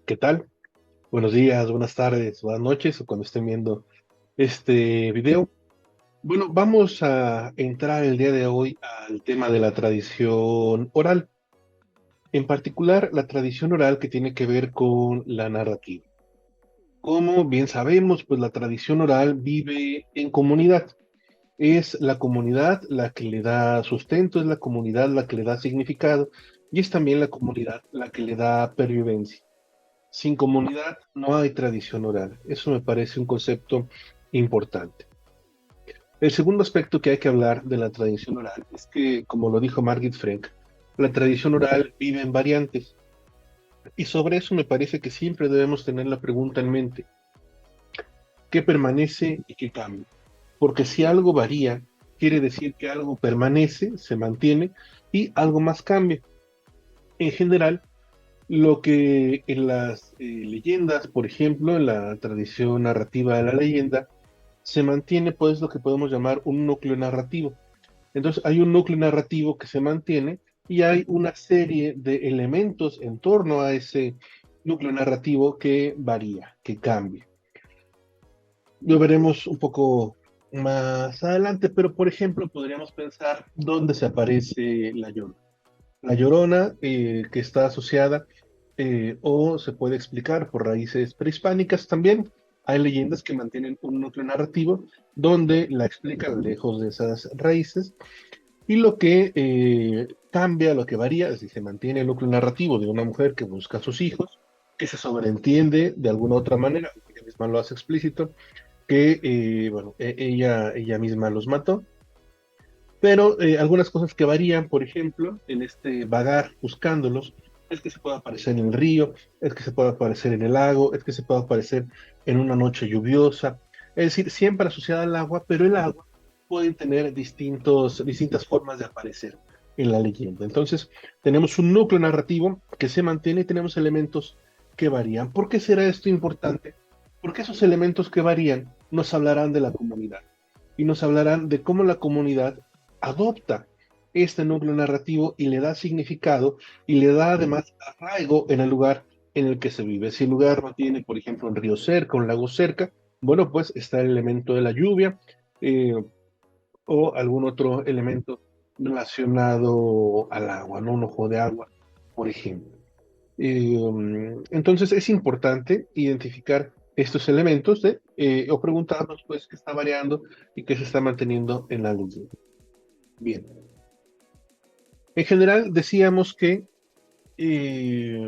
¿Qué tal? Buenos días, buenas tardes, buenas noches o cuando estén viendo este video. Bueno, vamos a entrar el día de hoy al tema de la tradición oral, en particular la tradición oral que tiene que ver con la narrativa. Como bien sabemos, pues la tradición oral vive en comunidad. Es la comunidad la que le da sustento, es la comunidad la que le da significado y es también la comunidad la que le da pervivencia. Sin comunidad no hay tradición oral. Eso me parece un concepto importante. El segundo aspecto que hay que hablar de la tradición oral es que, como lo dijo Margit Frank, la tradición oral vive en variantes. Y sobre eso me parece que siempre debemos tener la pregunta en mente, ¿qué permanece y qué cambia? Porque si algo varía, quiere decir que algo permanece, se mantiene y algo más cambia. En general, lo que en las leyendas, por ejemplo, en la tradición narrativa de la leyenda, se mantiene pues lo que podemos llamar un núcleo narrativo. Entonces hay un núcleo narrativo que se mantiene y hay una serie de elementos en torno a ese núcleo narrativo que varía, que cambia. Lo veremos un poco más adelante, pero por ejemplo podríamos pensar dónde se aparece la Llorona. La Llorona, que está asociada o se puede explicar por raíces prehispánicas también. Hay leyendas que mantienen un núcleo narrativo donde la explican lejos de esas raíces y lo que cambia, lo que varía, es decir, se mantiene el núcleo narrativo de una mujer que busca a sus hijos, que se sobreentiende de alguna otra manera, ella misma lo hace explícito, que bueno, ella misma los mató, pero algunas cosas que varían, por ejemplo, en este vagar buscándolos, es que se puede aparecer en el río, es que se puede aparecer en el lago, es que se puede aparecer en una noche lluviosa, es decir, siempre asociada al agua, pero el agua puede tener distintas formas de aparecer en la leyenda. Entonces, tenemos un núcleo narrativo que se mantiene y tenemos elementos que varían. ¿Por qué será esto importante? Porque esos elementos que varían nos hablarán de la comunidad y nos hablarán de cómo la comunidad adopta este núcleo narrativo y le da significado y le da además arraigo en el lugar en el que se vive. Si el lugar no tiene, por ejemplo, un río cerca, un lago cerca, bueno, pues está el elemento de la lluvia eh, o algún otro elemento relacionado al agua, ¿no? Un ojo de agua, por ejemplo. Entonces es importante identificar estos elementos o preguntarnos pues qué está variando y qué se está manteniendo en la leyenda. Bien, en general decíamos que, eh,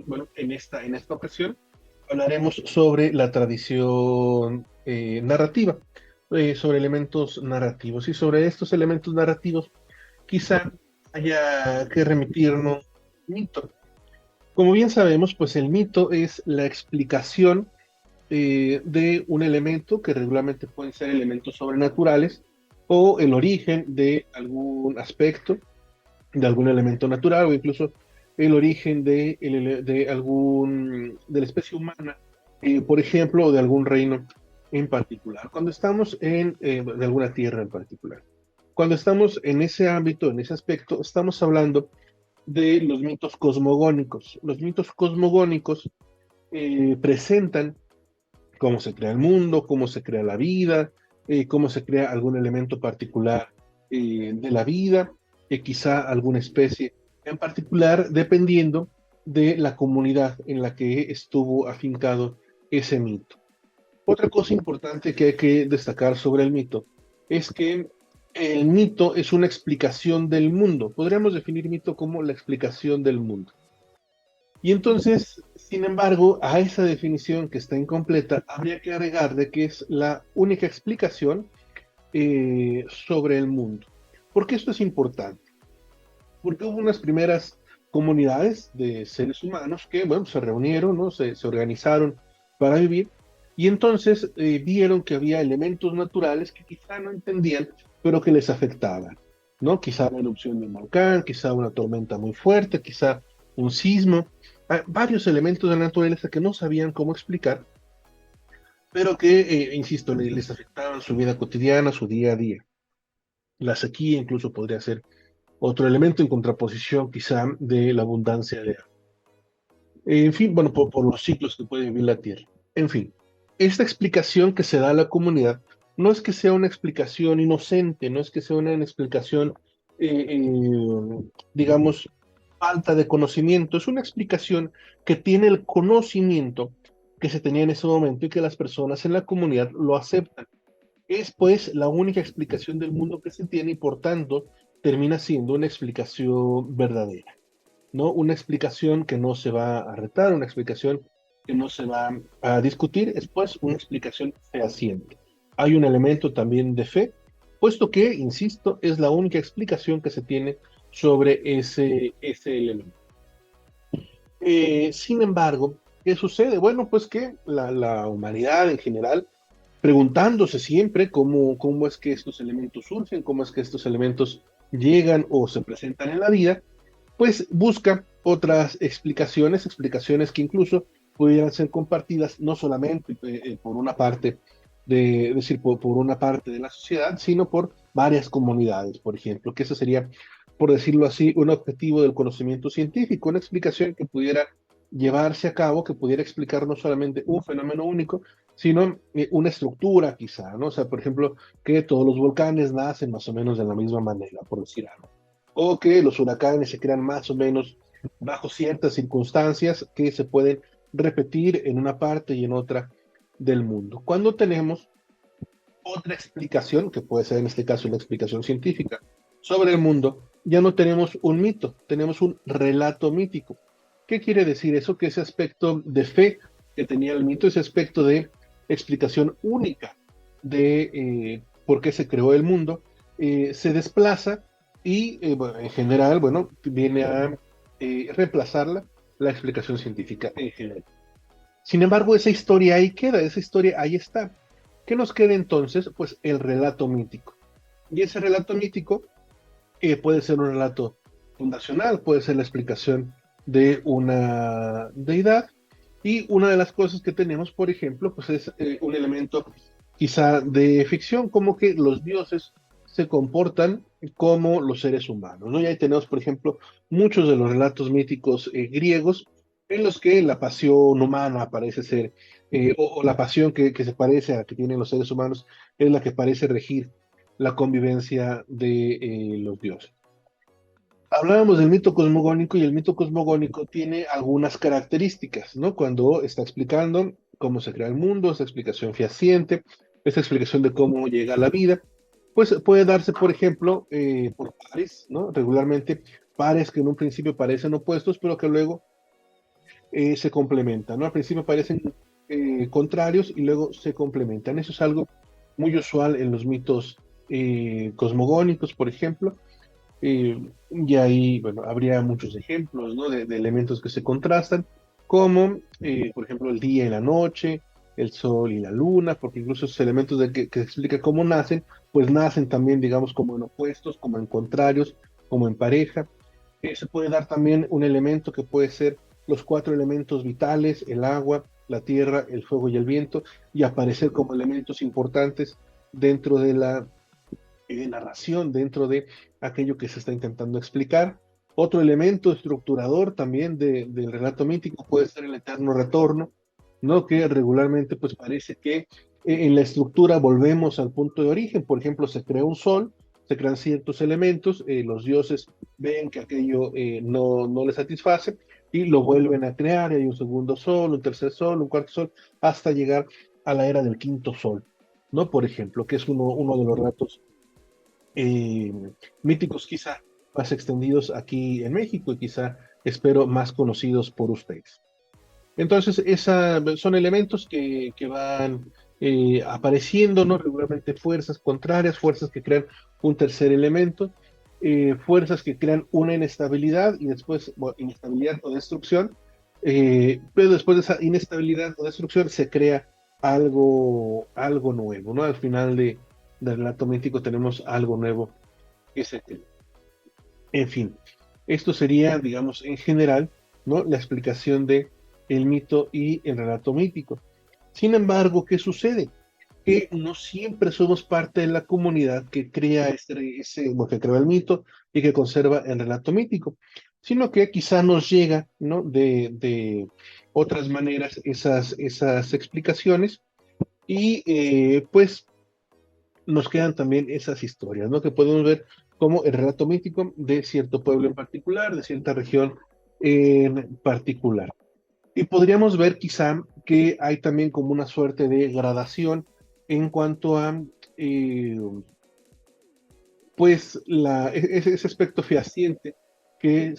bueno, en esta ocasión hablaremos sobre la tradición narrativa, sobre elementos narrativos y sobre estos elementos narrativos quizá haya que remitirnos al mito. Como bien sabemos, pues el mito es la explicación de un elemento que regularmente pueden ser elementos sobrenaturales o el origen de algún aspecto, de algún elemento natural o incluso el origen de la especie humana, por ejemplo, o de algún reino en particular. Cuando estamos de alguna tierra en particular. Cuando estamos en ese ámbito, en ese aspecto, estamos hablando de los mitos cosmogónicos. Los mitos cosmogónicos presentan cómo se crea el mundo, cómo se crea la vida, cómo se crea algún elemento particular de la vida, quizá alguna especie en particular, dependiendo de la comunidad en la que estuvo afincado ese mito. Otra cosa importante que hay que destacar sobre el mito es que el mito es una explicación del mundo. Podríamos definir mito como la explicación del mundo. Y entonces, sin embargo, a esa definición que está incompleta, habría que agregar de que es la única explicación sobre el mundo. ¿Por qué esto es importante? Porque hubo unas primeras comunidades de seres humanos que, bueno, se reunieron, ¿no? Se organizaron para vivir y entonces vieron que había elementos naturales que quizá no entendían, pero que les afectaban, ¿no? Quizá la erupción de un volcán, quizá una tormenta muy fuerte, quizá un sismo, varios elementos de la naturaleza que no sabían cómo explicar, pero que, insisto, les afectaban su vida cotidiana, su día a día. La sequía incluso podría ser otro elemento en contraposición quizá de la abundancia de agua. En fin, bueno, por los ciclos que puede vivir la Tierra. En fin, esta explicación que se da a la comunidad no es que sea una explicación inocente, no es que sea una explicación, digamos, falta de conocimiento, es una explicación que tiene el conocimiento que se tenía en ese momento y que las personas en la comunidad lo aceptan. Es pues la única explicación del mundo que se tiene y por tanto termina siendo una explicación verdadera, ¿no? Una explicación que no se va a retar, una explicación que no se va a discutir, es pues una explicación fehaciente. Hay un elemento también de fe, puesto que, insisto, es la única explicación que se tiene sobre ese elemento. Sin embargo, ¿qué sucede? Bueno, pues que la humanidad en general, preguntándose siempre cómo es que estos elementos surgen, cómo es que estos elementos llegan o se presentan en la vida, pues busca otras explicaciones, explicaciones que incluso pudieran ser compartidas no solamente por una parte es decir, por una parte de la sociedad, sino por varias comunidades, por ejemplo, que eso sería, por decirlo así, un objetivo del conocimiento científico, una explicación que pudiera llevarse a cabo, que pudiera explicar no solamente un fenómeno único, sino una estructura quizá, ¿no? O sea, por ejemplo, que todos los volcanes nacen más o menos de la misma manera, por decir algo, o que los huracanes se crean más o menos bajo ciertas circunstancias que se pueden repetir en una parte y en otra del mundo. Cuando tenemos otra explicación, que puede ser en este caso una explicación científica, sobre el mundo, ya no tenemos un mito, tenemos un relato mítico. ¿Qué quiere decir eso? Que ese aspecto de fe que tenía el mito, ese aspecto de explicación única de por qué se creó el mundo, se desplaza y bueno, en general, bueno, viene a reemplazarla la explicación científica en general. Sin embargo, esa historia ahí queda, esa historia ahí está. ¿Qué nos queda entonces? Pues el relato mítico. Y ese relato mítico puede ser un relato fundacional, puede ser la explicación de una deidad. Y una de las cosas que tenemos, por ejemplo, pues es un elemento quizá de ficción, como que los dioses se comportan como los seres humanos, ¿no? Y ahí tenemos, por ejemplo, muchos de los relatos míticos griegos en los que la pasión humana parece ser, o la pasión que se parece a la que tienen los seres humanos, es la que parece regir la convivencia de los dioses. Hablábamos del mito cosmogónico y el mito cosmogónico tiene algunas características, ¿no? Cuando está explicando cómo se crea el mundo, esa explicación fehaciente, esa explicación de cómo llega a la vida, pues puede darse, por ejemplo, por pares, ¿no? Regularmente pares que en un principio parecen opuestos, pero que luego se complementan, ¿no? Al principio parecen contrarios y luego se complementan. Eso es algo muy usual en los mitos cosmogónicos, por ejemplo. Y ahí, bueno, habría muchos ejemplos, ¿no? De elementos que se contrastan, como, por ejemplo, el día y la noche, el sol y la luna, porque incluso esos elementos que explican cómo nacen, pues nacen también, digamos, como en opuestos, como en contrarios, como en pareja. Se puede dar también un elemento que puede ser los cuatro elementos vitales, el agua, la tierra, el fuego y el viento, y aparecer como elementos importantes dentro de la narración, dentro de aquello que se está intentando explicar. Otro elemento estructurador también del relato mítico puede ser el eterno retorno, ¿no? Que regularmente pues parece que en la estructura volvemos al punto de origen. Por ejemplo, se crea un sol, se crean ciertos elementos, los dioses ven que aquello no les satisface y lo vuelven a crear, y hay un segundo sol, un tercer sol, un cuarto sol, hasta llegar a la era del quinto sol, ¿no? Por ejemplo, que es uno de los relatos eh, míticos quizá más extendidos aquí en México y quizá, espero, más conocidos por ustedes. Entonces, son elementos que van apareciendo, ¿no? Regularmente fuerzas contrarias, fuerzas que crean un tercer elemento, fuerzas que crean una inestabilidad y después, bueno, inestabilidad o destrucción, pero después de esa inestabilidad o destrucción se crea algo nuevo, ¿no? Al final del relato mítico tenemos algo nuevo que se crea. En fin, esto sería, digamos, en general, ¿no? La explicación de el mito y el relato mítico. Sin embargo, ¿qué sucede? Que no siempre somos parte de la comunidad que crea bueno, que crea el mito y que conserva el relato mítico, sino que quizá nos llega, ¿no? De otras maneras esas explicaciones y pues nos quedan también esas historias, ¿no? Que podemos ver como el relato mítico de cierto pueblo en particular, de cierta región en particular. Y podríamos ver quizá que hay también como una suerte de gradación en cuanto a, eh, pues, ese aspecto fehaciente que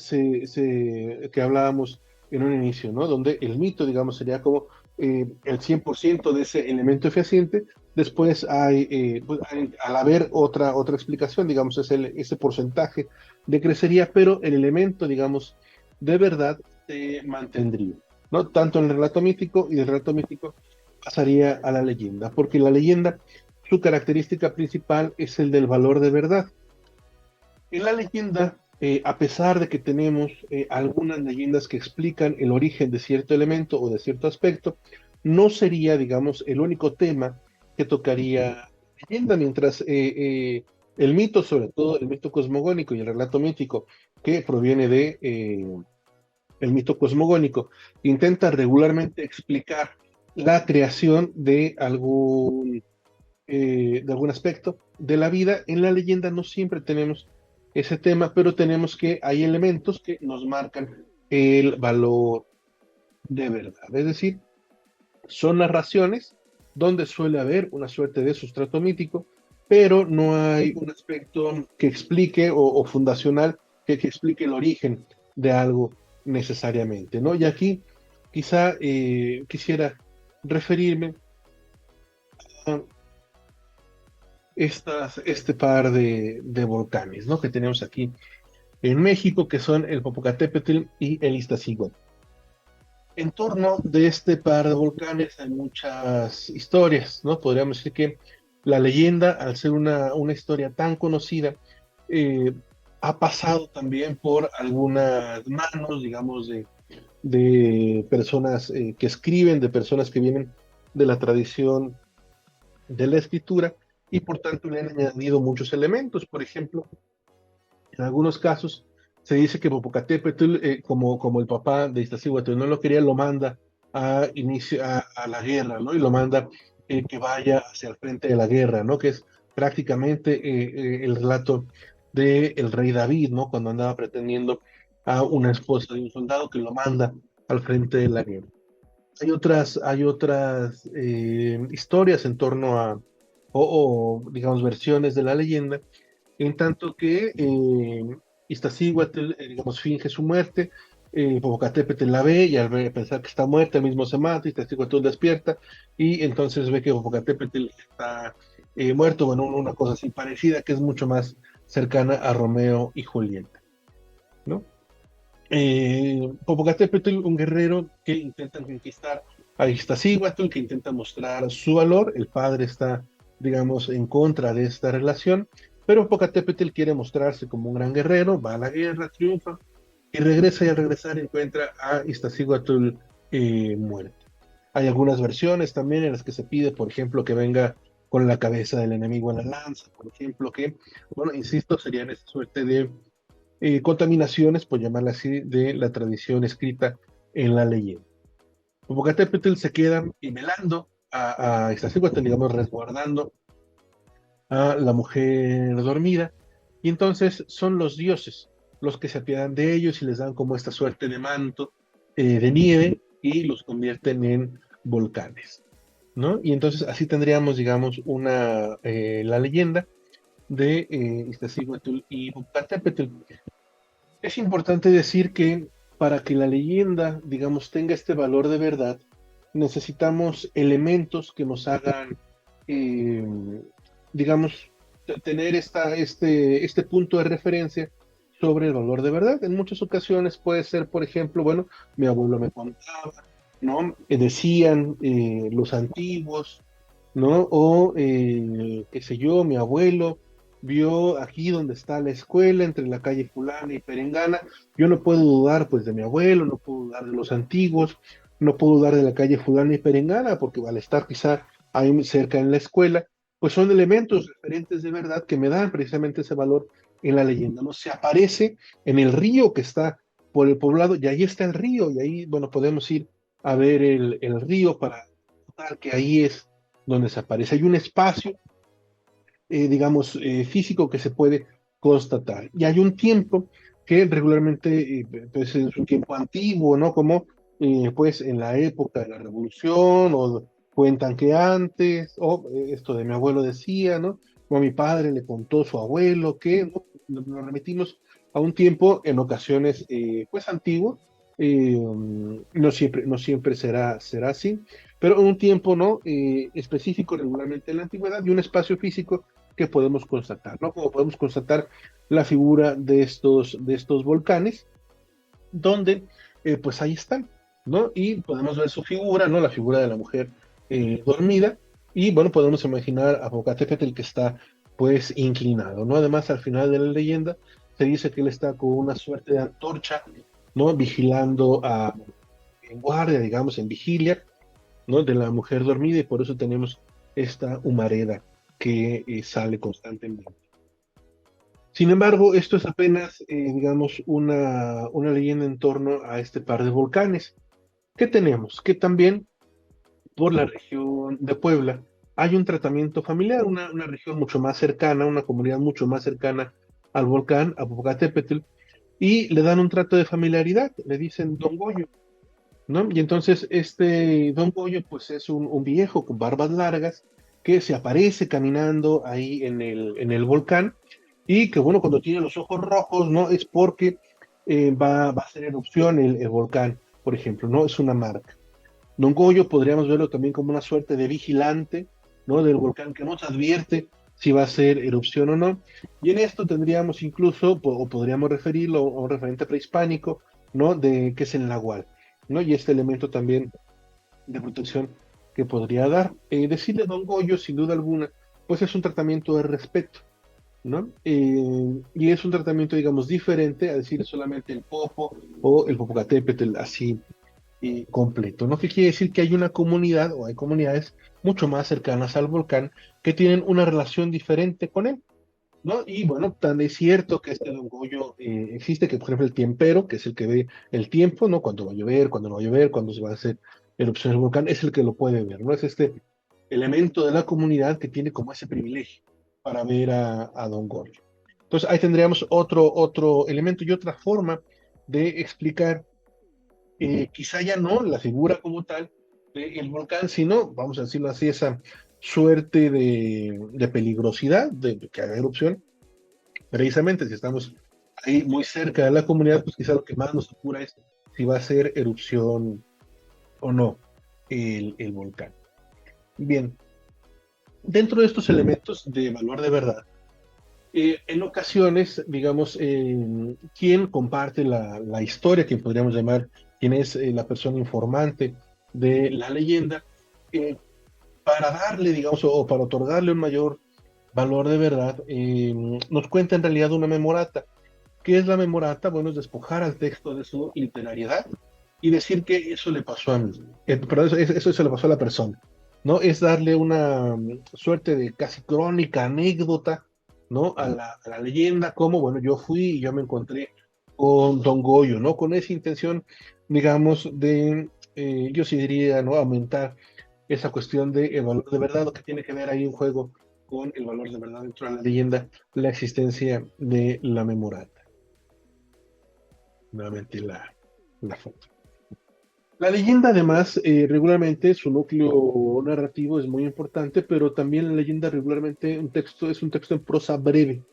hablábamos en un inicio, ¿no? Donde el mito, digamos, sería como el 100% de ese elemento fehaciente. Después al haber otra explicación, digamos, ese porcentaje decrecería, pero el elemento, digamos, de verdad se mantendría, ¿no? Tanto en el relato mítico y del relato mítico pasaría a la leyenda, porque la leyenda, su característica principal es el del valor de verdad. En la leyenda, a pesar de que tenemos algunas leyendas que explican el origen de cierto elemento o de cierto aspecto, no sería, digamos, el único tema que tocaría la leyenda, mientras el mito, sobre todo el mito cosmogónico y el relato mítico que proviene de el mito cosmogónico, intenta regularmente explicar la creación de algún aspecto de la vida. En la leyenda no siempre tenemos ese tema, pero tenemos que hay elementos que nos marcan el valor de verdad. Es decir, son narraciones donde suele haber una suerte de sustrato mítico, pero no hay un aspecto que explique o fundacional que explique el origen de algo necesariamente, ¿no? Y aquí quizá quisiera referirme a este par de volcanes, ¿no? Que tenemos aquí en México, que son el Popocatépetl y el Iztaccíhuatl. En torno de este par de volcanes hay muchas historias, ¿no? Podríamos decir que la leyenda, al ser una historia tan conocida, eh, ha pasado también por algunas manos, digamos, de personas que escriben, de personas que vienen de la tradición de la escritura, y por tanto le han añadido muchos elementos. Por ejemplo, en algunos casos se dice que Popocatépetl, como el papá de Iztaccíhuatl no lo quería, lo manda a la guerra, ¿no? Y lo manda que vaya hacia el frente de la guerra, ¿no? Que es prácticamente el relato del rey David, ¿no? Cuando andaba pretendiendo a una esposa de un soldado que lo manda al frente de la guerra. Hay otras historias en torno digamos, versiones de la leyenda, en tanto que Iztaccíhuatl, digamos, finge su muerte, Popocatépetl la ve y pensar que está muerta, él mismo se mata, Iztaccíhuatl despierta y entonces ve que Popocatépetl está muerto, bueno, una cosa así parecida que es mucho más cercana a Romeo y Julieta, ¿no? Popocatépetl, un guerrero que intenta conquistar a Iztaccíhuatl, que intenta mostrar su valor. El padre está, digamos, en contra de esta relación, pero Popocatépetl quiere mostrarse como un gran guerrero, va a la guerra, triunfa y regresa, y al regresar encuentra a Iztaccíhuatl muerto. Hay algunas versiones también en las que se pide, por ejemplo, que venga con la cabeza del enemigo en la lanza, por ejemplo, que, bueno, insisto, serían esta suerte de contaminaciones, por llamarla así, de la tradición escrita en la leyenda. Popocatépetl se queda velando a Iztaccíhuatl, digamos, resguardando a la mujer dormida, y entonces son los dioses los que se apiadan de ellos y les dan como esta suerte de manto de nieve y los convierten en volcanes, ¿no? Y entonces así tendríamos, digamos, la leyenda de Iztaccíhuatl y Popocatépetl. Es importante decir que para que la leyenda, digamos, tenga este valor de verdad, necesitamos elementos que nos hagan, eh, digamos, tener este punto de referencia sobre el valor de verdad. En muchas ocasiones puede ser, por ejemplo, bueno, mi abuelo me contaba, ¿no? Decían los antiguos, ¿no? O, qué sé yo, mi abuelo vio aquí donde está la escuela, entre la calle fulana y Perengana. Yo no puedo dudar, pues, de mi abuelo, no puedo dudar de los antiguos, no puedo dudar de la calle fulana y Perengana, porque al estar quizá ahí cerca en la escuela, pues son elementos referentes de verdad que me dan precisamente ese valor en la leyenda, ¿no? Se aparece en el río que está por el poblado y ahí está el río y ahí, bueno, podemos ir a ver el río para notar que ahí es donde se aparece. Hay un espacio, digamos, físico que se puede constatar. Y hay un tiempo que regularmente pues es un tiempo antiguo, ¿no? Como pues en la época de la Revolución, o cuentan que antes, o esto de mi abuelo decía, ¿no? O a mi padre le contó su abuelo, que ¿no? Nos remitimos a un tiempo en ocasiones pues antiguo, no siempre será así, pero un tiempo no específico regularmente en la antigüedad y un espacio físico que podemos constatar, ¿no? Como podemos constatar la figura de estos volcanes, donde pues ahí están, ¿no? Y podemos ver su figura, ¿no? La figura de la mujer dormida, y bueno, podemos imaginar a Popocatépetl que está pues inclinado, ¿no? Además, al final de la leyenda se dice que él está con una suerte de antorcha, ¿no? Vigilando en guardia, digamos, en vigilia, ¿no? De la mujer dormida, y por eso tenemos esta humareda que sale constantemente. Sin embargo, esto es apenas, digamos, una leyenda en torno a este par de volcanes. ¿Qué tenemos? Que también por la región de Puebla hay un tratamiento familiar, una región mucho más cercana, una comunidad mucho más cercana al volcán, a Popocatépetl, y le dan un trato de familiaridad, le dicen Don Goyo, ¿no? Y entonces este Don Goyo pues es un viejo con barbas largas que se aparece caminando ahí en el volcán, y que bueno, cuando tiene los ojos rojos, ¿no? Es porque va a hacer erupción el volcán, por ejemplo, ¿no? Es una marca. Don Goyo podríamos verlo también como una suerte de vigilante, ¿no? Del volcán que nos advierte si va a ser erupción o no. Y en esto tendríamos incluso, o podríamos referirlo a un referente prehispánico, ¿no? De que es el nahual, ¿no? Y este elemento también de protección que podría dar. Decirle Don Goyo, sin duda alguna, pues es un tratamiento de respeto, ¿no? Y es un tratamiento, digamos, diferente a decir solamente el Popo o el Popocatépetl así completo, ¿no? Que quiere decir que hay una comunidad o hay comunidades mucho más cercanas al volcán que tienen una relación diferente con él, ¿no? Y bueno, tan es cierto que este Don Goyo existe, que por ejemplo el tiempero, que es el que ve el tiempo, ¿no? Cuando va a llover, cuando no va a llover, cuando se va a hacer erupción del volcán, es el que lo puede ver, ¿no? Es este elemento de la comunidad que tiene como ese privilegio para ver a Don Goyo. Entonces ahí tendríamos otro elemento y otra forma de explicar quizá ya no la figura como tal del volcán, sino, vamos a decirlo así, esa suerte de peligrosidad de que haga erupción. Precisamente si estamos ahí muy cerca de la comunidad, pues quizá lo que más nos apura es si va a ser erupción o no el volcán. Bien, dentro de estos elementos de valor de verdad, en ocasiones, digamos, quien comparte la historia, quien podríamos llamar, quien es la persona informante de la leyenda, eh, para darle, digamos, o para otorgarle un mayor valor de verdad, nos cuenta en realidad una memorata. ¿Qué es la memorata? Bueno, es despojar al texto de su literariedad y decir que eso le pasó a mí, pero eso le pasó a la persona, ¿no? Es darle una suerte de casi crónica, anécdota, ¿no? A la leyenda, como, bueno, yo fui y yo me encontré con Don Goyo, ¿no? Con esa intención, digamos, de, yo sí diría, ¿no? Aumentar esa cuestión de el valor de verdad, lo que tiene que ver ahí un juego con el valor de verdad dentro de la leyenda, la existencia de la memorata. Nuevamente la foto. La leyenda, además, regularmente su núcleo narrativo es muy importante, pero también la leyenda regularmente un texto es un texto en prosa breve,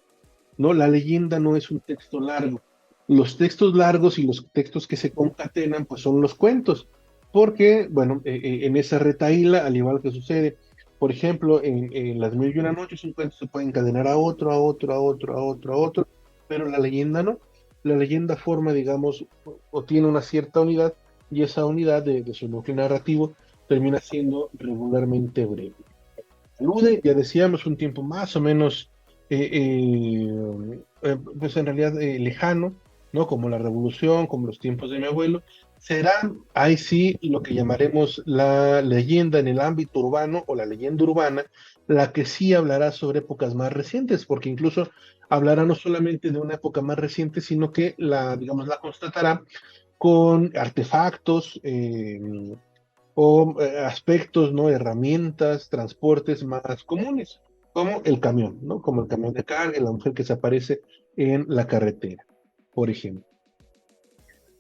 ¿no? La leyenda no es un texto largo. Los textos largos y los textos que se concatenan, pues son los cuentos, porque, bueno, en esa retaíla, al igual que sucede, por ejemplo, en Las Mil y Una Noches, un cuento se puede encadenar a otro, a otro, a otro, a otro, a otro, pero la leyenda no. La leyenda forma, digamos, o tiene una cierta unidad, y esa unidad de su núcleo narrativo termina siendo regularmente breve. Alude, ya decíamos, un tiempo más o menos, pues en realidad lejano, ¿no? Como la revolución, como los tiempos de mi abuelo, será ahí sí lo que llamaremos la leyenda en el ámbito urbano o la leyenda urbana, la que sí hablará sobre épocas más recientes, porque incluso hablará no solamente de una época más reciente, sino que digamos, la constatará con artefactos o aspectos, ¿no? Herramientas, transportes más comunes, como el camión, ¿no? Como el camión de carga, la mujer que se aparece en la carretera, por ejemplo.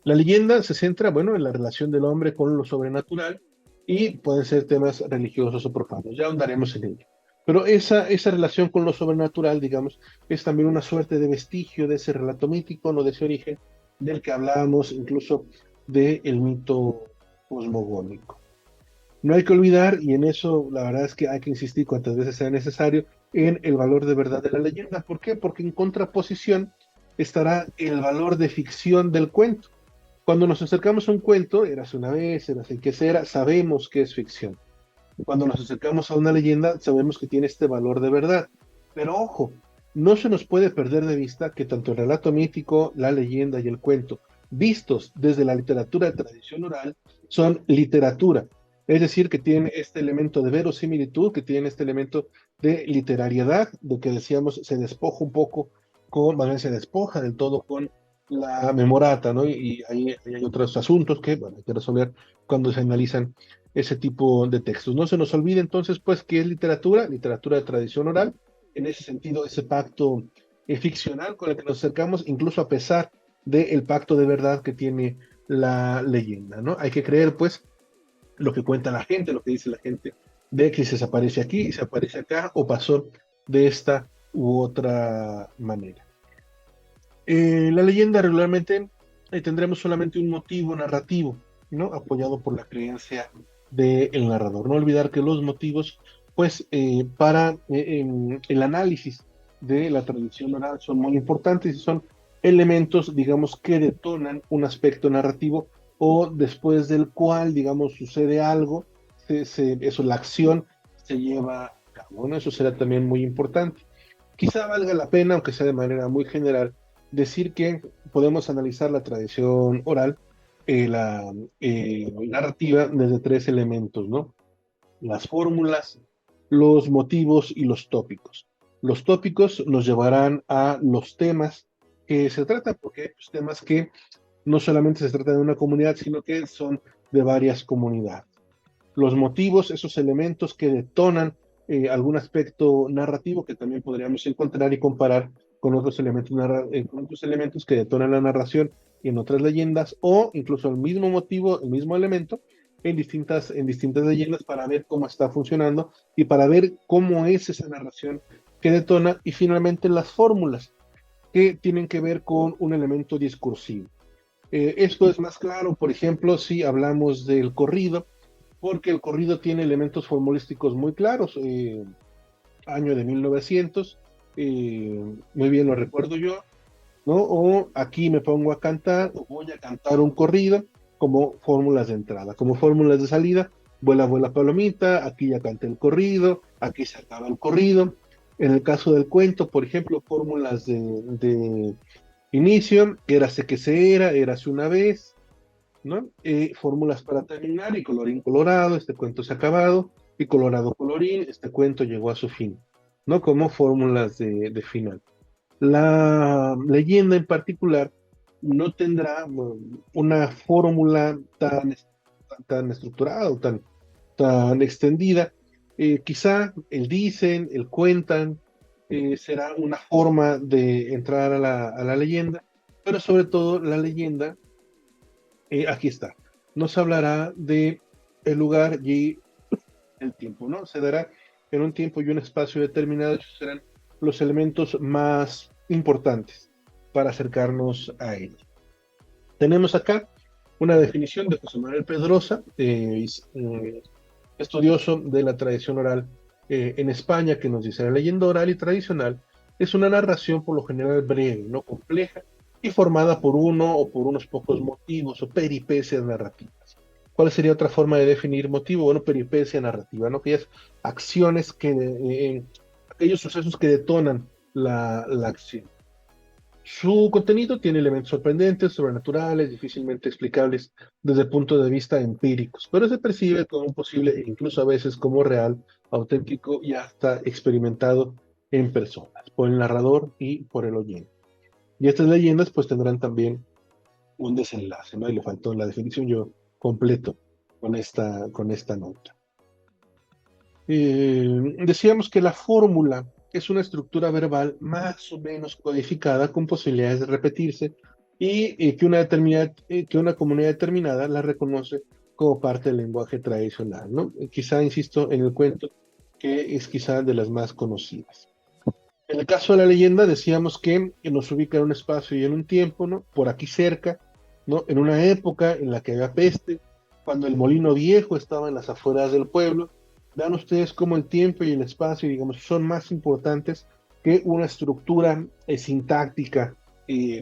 La leyenda se centra, bueno, en la relación del hombre con lo sobrenatural y pueden ser temas religiosos o profanos. Ya ahondaremos en ello. Pero esa relación con lo sobrenatural, digamos, es también una suerte de vestigio de ese relato mítico, no de ese origen del que hablábamos incluso del mito cosmogónico. No hay que olvidar, y en eso la verdad es que hay que insistir cuantas veces sea necesario, en el valor de verdad de la leyenda. ¿Por qué? Porque en contraposición estará el valor de ficción del cuento. Cuando nos acercamos a un cuento, érase una vez, érase que será, sabemos que es ficción. Cuando nos acercamos a una leyenda, sabemos que tiene este valor de verdad. Pero ojo, no se nos puede perder de vista que tanto el relato mítico, la leyenda y el cuento, vistos desde la literatura de tradición oral, son literatura. Es decir, que tienen este elemento de verosimilitud, que tienen este elemento de literariedad, de que decíamos se despoja un poco con, más bien se despoja del todo con la memorata, ¿no? Y ahí hay otros asuntos que, bueno, hay que resolver cuando se analizan ese tipo de textos. No se nos olvide entonces, pues, que es literatura, literatura de tradición oral, en ese sentido, ese pacto ficcional con el que nos acercamos, incluso a pesar del pacto de verdad que tiene la leyenda, ¿no? Hay que creer, pues, lo que cuenta la gente, lo que dice la gente, de que se aparece aquí, se aparece acá, o pasó de esta u otra manera. La leyenda regularmente tendremos solamente un motivo narrativo, ¿no? Apoyado por la creencia del narrador. No olvidar que los motivos, pues, para el análisis de la tradición oral son muy importantes y son elementos, digamos, que detonan un aspecto narrativo o después del cual, digamos, sucede algo, eso, la acción se lleva a cabo, ¿no? Eso será también muy importante. Quizá valga la pena, aunque sea de manera muy general, decir que podemos analizar la tradición oral, la narrativa, desde tres elementos, ¿no? Las fórmulas, los motivos y los tópicos. Los tópicos nos llevarán a los temas que se tratan, porque hay pues, temas que no solamente se tratan de una comunidad, sino que son de varias comunidades. Los motivos, esos elementos que detonan algún aspecto narrativo que también podríamos encontrar y comparar con otros elementos que detonan la narración en otras leyendas o incluso el mismo motivo, el mismo elemento en distintas leyendas para ver cómo está funcionando y para ver cómo es esa narración que detona y finalmente las fórmulas que tienen que ver con un elemento discursivo. Esto es más claro, por ejemplo, si hablamos del corrido, porque el corrido tiene elementos formulísticos muy claros. Año de 1900, muy bien lo recuerdo yo, ¿no? O aquí me pongo a cantar, o voy a cantar un corrido, como fórmulas de entrada, como fórmulas de salida, vuela, vuela palomita, aquí ya canté el corrido, aquí se acaba el corrido. En el caso del cuento, por ejemplo, fórmulas de inicio, érase que se era, érase una vez, ¿no? Fórmulas para terminar y colorín colorado, este cuento se ha acabado, y colorado colorín, este cuento llegó a su fin, ¿no? Como fórmulas de final. La leyenda en particular no tendrá una fórmula tan estructurada o tan extendida. Quizá el dicen, el cuentan, será una forma de entrar a la leyenda, pero sobre todo la leyenda aquí está. Nos hablará de el lugar y el tiempo, ¿no? Se dará en un tiempo y un espacio determinado, esos serán los elementos más importantes para acercarnos a él. Tenemos acá una definición de José Manuel Pedrosa, estudioso de la tradición oral en España, que nos dice: la leyenda oral y tradicional es una narración por lo general breve, no compleja, y formada por uno o por unos pocos motivos o peripecias narrativas. ¿Cuál sería otra forma de definir motivo? Bueno, peripecia narrativa, ¿no? Aquellas acciones aquellos sucesos que detonan la acción. Su contenido tiene elementos sorprendentes, sobrenaturales, difícilmente explicables desde el punto de vista empíricos, pero se percibe como posible e incluso a veces como real, auténtico y hasta experimentado en personas, por el narrador y por el oyente. Y estas leyendas pues tendrán también un desenlace, ¿no? Y le faltó la definición yo completo con esta nota. Decíamos que la fórmula es una estructura verbal más o menos codificada con posibilidades de repetirse y que una comunidad determinada la reconoce como parte del lenguaje tradicional, ¿no? Quizá, insisto, en el cuento, que es quizá de las más conocidas. En el caso de la leyenda, decíamos que nos ubica en un espacio y en un tiempo, ¿no? Por aquí cerca, ¿no? En una época en la que había peste, cuando el molino viejo estaba en las afueras del pueblo. Vean ustedes cómo el tiempo y el espacio, digamos, son más importantes que una estructura sintáctica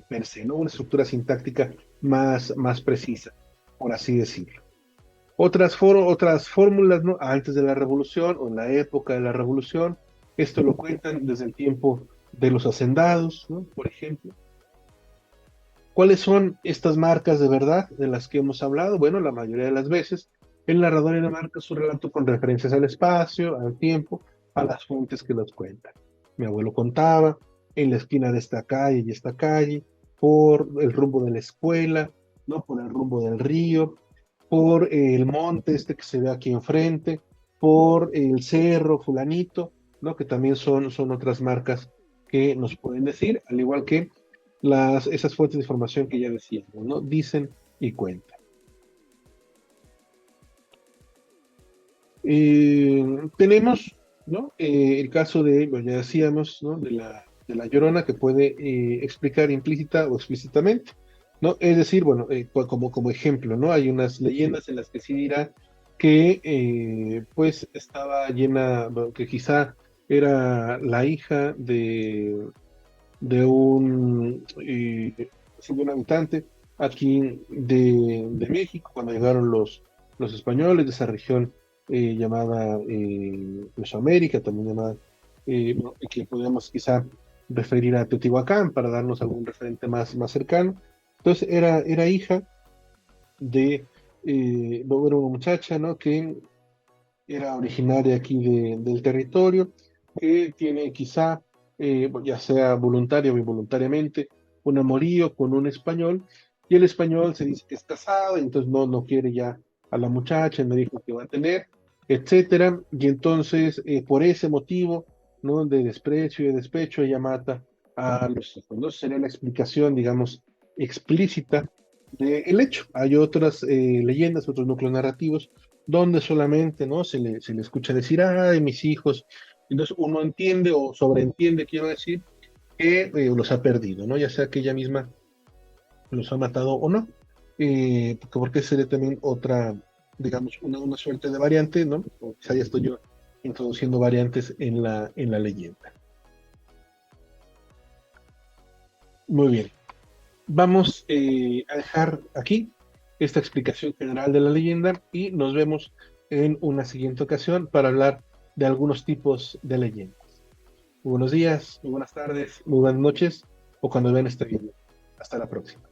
per se, ¿no? Una estructura sintáctica más precisa, por así decirlo. Otras fórmulas, ¿no? Antes de la revolución o en la época de la revolución, esto lo cuentan desde el tiempo de los hacendados, ¿no? Por ejemplo. ¿Cuáles son estas marcas de verdad de las que hemos hablado? Bueno, la mayoría de las veces el narrador enmarca su relato con referencias al espacio, al tiempo, a las fuentes que los cuentan. Mi abuelo contaba en la esquina de esta calle, por el rumbo de la escuela, ¿no? Por el rumbo del río, por el monte este que se ve aquí enfrente, por el cerro fulanito, ¿no? Que también son otras marcas que nos pueden decir, al igual que esas fuentes de información que ya decíamos, ¿no? Dicen y cuentan. Tenemos, ¿no? El caso de, bueno, ya decíamos, ¿no? De la Llorona que puede explicar implícita o explícitamente, ¿no? Es decir, bueno, como ejemplo, ¿no? Hay unas leyendas en las que sí dirá que, pues, estaba llena, bueno, que quizá era la hija de un habitante aquí de México, cuando llegaron los españoles de esa región llamada Mesoamérica, también llamada, bueno, que podemos quizá referir a Teotihuacán para darnos algún referente más cercano. Entonces era hija bueno, era una muchacha, ¿no? Que era originaria aquí del territorio, que tiene quizá, ya sea voluntaria o involuntariamente, un amorío con un español, y el español se dice que es casado, y entonces no quiere ya a la muchacha, no dijo que va a tener, etcétera, y entonces por ese motivo, ¿no? De desprecio y de despecho, ella mata a los hijos, ¿no? Sería la explicación, digamos, explícita del hecho. Hay otras leyendas, otros núcleos narrativos donde solamente, ¿no? Se le escucha decir, ay, mis hijos. Entonces uno entiende o sobreentiende, quiero decir, que los ha perdido, ¿no? Ya sea que ella misma los ha matado o no. Porque sería también otra, digamos, una suerte de variante, ¿no? O quizá ya estoy yo introduciendo variantes en la leyenda. Muy bien. Vamos a dejar aquí esta explicación general de la leyenda y nos vemos en una siguiente ocasión para hablar de algunos tipos de leyendas. Muy buenos días, muy buenas tardes, muy buenas noches o cuando vean este video. Hasta la próxima.